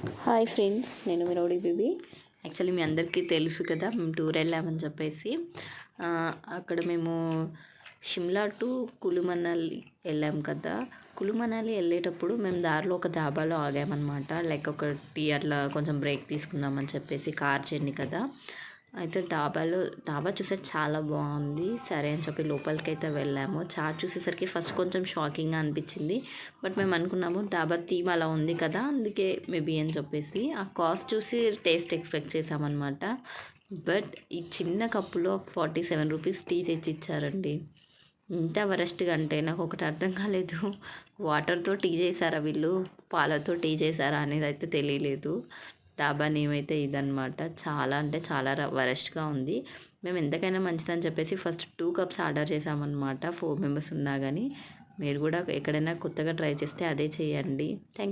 Hi friends, నేను మీ rowdy baby. Actually మీ అందరికీ తెలుసు కదా, మేము టూర్ వెళ్ళామని చెప్పేసి. అక్కడ మేము షిమ్లా టు కులు మనాలి వెళ్ళాం కదా. కులు మనాలి వెళ్ళేటప్పుడు మేము దారిలో ఒక ధాబాలో ఆగామన్నమాట. లైక్ ఒక టీ అట్లా కొంచెం బ్రేక్ తీసుకుందామని చెప్పేసి, కార్ జర్నీ కదా. అయితే డాబా చూసే చాలా బాగుంది. సరే అని చెప్పి లోపలికైతే వెళ్ళాము. చాట్ చూసేసరికి ఫస్ట్ కొంచెం షాకింగ్గా అనిపించింది. బట్ మేము అనుకున్నాము డాబా థీమ్ అలా ఉంది కదా, అందుకే మేబీ అని చెప్పేసి ఆ కాస్ట్ చూసి టేస్ట్ ఎక్స్పెక్ట్ చేసామన్నమాట. బట్ ఈ చిన్న కప్పులో 47 రూపీస్ టీ తెచ్చి ఇచ్చారండి. ఇంత వరస్ట్గా అంటే నాకు ఒకటి అర్థం కాలేదు. వాటర్తో టీ చేశారా వీళ్ళు, పాలతో టీ చేశారా అనేది అయితే తెలియలేదు. డాబా నేమ్ అయితే ఇదనమాట. చాలా అంటే చాలా వరస్ట్గా ఉంది. మేము ఎంతకైనా మంచిదని చెప్పేసి ఫస్ట్ 2 కప్స్ ఆర్డర్ చేసామన్నమాట. 4 మెంబర్స్ ఉన్నా కానీ. మీరు కూడా ఎక్కడైనా కొత్తగా ట్రై చేస్తే అదే చేయండి. థ్యాంక్